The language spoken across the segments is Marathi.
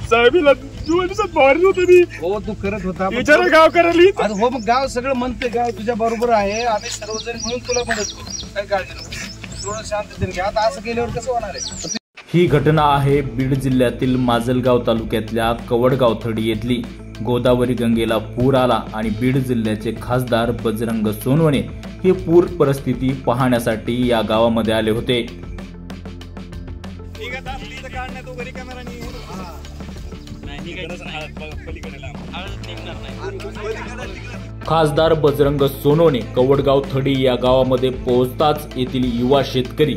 साहेबीला 2 दिवसात फवारणी होती मी. हो तू करत होता विचारा गाव करायला. हो मग गाव सगळं म्हणते, गाव तुझ्या बरोबर आहे. आम्ही सर्वजण मिळून तुला मदत करू, काही काळजी नको. थोडं शांततेने घ्या. आता असं केल्यावर कसं होणार आहे? ही घटना आहे बीड जिल्ह्यातील माजलगाव तालुक्यातल्या कवडगावथडी येथली. गोदावरी गंगेला पूर आला आणि बीड जिल्ह्याचे खासदार बजरंग सोनवणे हे पूर परिस्थिती पाहण्यासाठी या गावामध्ये आले होते. खासदार बजरंग सोनवणे कवडगाव थडी या गावामध्ये पोहोचताच येथील युवा शेतकरी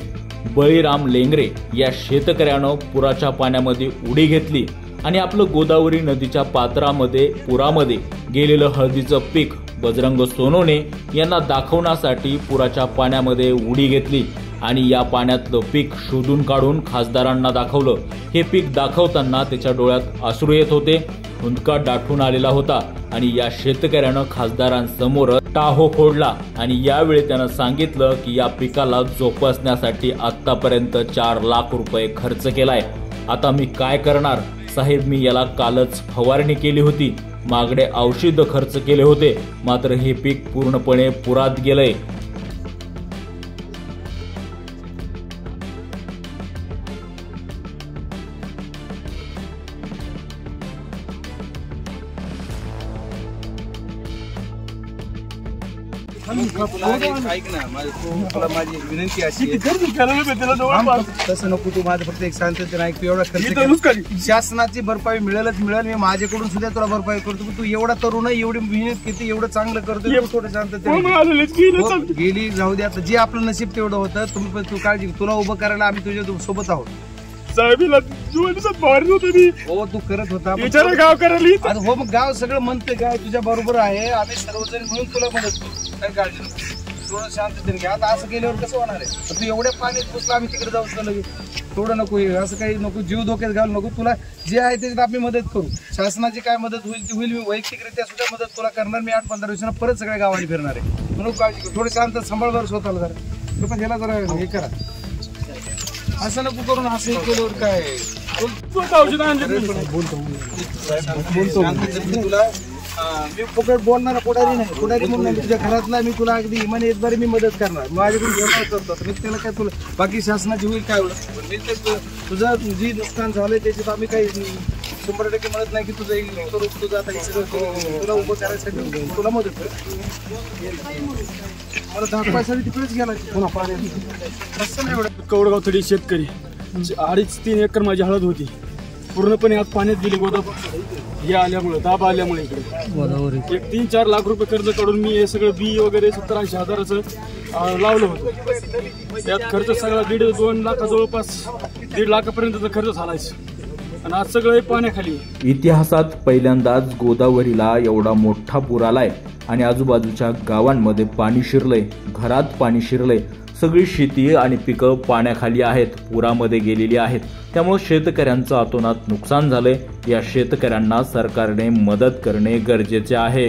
बळीराम लेंगरे या शेतकऱ्यानं पुराच्या पाण्यामध्ये उडी घेतली आणि आपलं गोदावरी नदीच्या पात्रामध्ये पुरामध्ये गेलेलं हळदीचं पीक बजरंग सोनवणे यांना दाखवण्यासाठी पुराच्या पाण्यामध्ये उडी घेतली आणि या पाण्यातलं पीक शोधून काढून खासदारांना दाखवलं. हे पीक दाखवताना त्याच्या डोळ्यात अश्रू येत होते. हुंदका दाटून आलेला होता आणि या शेतकऱ्यानं खासदारांसमोर टाहो फोडला आणि यावेळी त्यानं सांगितलं की या पिकाला जोपासण्यासाठी आतापर्यंत 4 लाख रुपये खर्च केलाय. आता मी काय करणार साहेब, मी याला कालच फवारणी केली होती, मागडे औषध खर्च केले होते, मात्र हे पीक पूर्णपणे पुरात गेलंय. ऐक ना, तुला माझी विनंती अशी तसं नको. तू माझं फक्त एक शांततेने ऐक. तू एवढा खर्च शासनाची भरपाई मिळेलच मिळेल. मी माझ्याकडून सुद्धा तुला भरपाई करतो. तू एवढा तरुण आहे, एवढी मेहनत किती, एवढं चांगलं करतो. थोडं शांततेने गेली जाऊ दे. आता जे आपलं नशीब तेवढं होतं. तुम्ही पण तू काळजी, तुला उभं करायला आम्ही तुझ्या सोबत आहोत. साहेबीला 2 दिवसात फवारणी होती मी. हो तू करत होता. विचारा गाव करायला. हो मग गाव सगळं म्हणते, गाव तुझ्या बरोबर आहे. आम्ही सर्वजण मिळून तुला मदत करू, काही काळजी नको. थोडं शांततेने घ्या. आता असं केल्यावर कसं होणार आहे? तू एवढ्या पाण्यात घुसला, आम्ही तिकडे जाऊ तुला लगेच. थोडं नको, असं काही नको, जीव धोक्यात घालू नको. तुला जे आहे त्याच्यात आम्ही मदत करू. शासनाची काय मदत होईल ती होईल. मी वैयक्तिकरित्या सुद्धा मदत तुला करणार. मी 8-15 दिवसांना परत सगळ्या गावाने फिरणार आहे. म्हणून काळजी करू. थोडं शांत सांभाळ बरं स्वतःला जरा. पण ह्याला जरा हे करा, असं नको करून. असं केल्यावर काय तुला मी फुकट बोलणार पुढारी नाही. पुढारी म्हणून तुझ्या घरातला मी तुला अगदी इमाने एकबारी मी मदत करणार. माझ्याकडून बोलणार करतो मी त्याला काय. तुला बाकी शासनाची होईल काय होईल. मी तुझं जी नुकसान झालंय त्याच्यात आम्ही काही 100% मदत नाही की तुझं तुझं आता तुला उभं करायसाठी तुला मदत कर. मला 10 पैशासाठी तिकडेच गेला असं नाही. एवढं कवडगाव थडी शेतकरी 2.5-3 एकर माझी हळद होती, पूर्णपणे आज पाण्यात गेली. हे आल्यामुळे, दाब आल्यामुळे इकडे एक 3-4 लाख रुपये कर्ज काढून मी हे सगळं बी वगैरे 70-80 हजाराचं लावलं होतं. त्यात खर्च सगळा 1.5-2 लाख जवळपास 1.5 लाखापर्यंतचा खर्च झालाय आणि आज सगळं पाण्याखाली. इतिहासात पहिल्यांदाच गोदावरीला एवढा मोठा पूर आलाय आणि आजूबाजूच्या गावांमध्ये पाणी शिरलंय, घरात पाणी शिरलंय. सगळी शेती आणि पिकं पाण्याखाली आहेत, पुरामध्ये गेलेली आहेत. त्यामुळे शेतकऱ्यांचं अतोनात नुकसान झालंय. या शेतकऱ्यांना सरकारने मदत करणे गरजेचे आहे.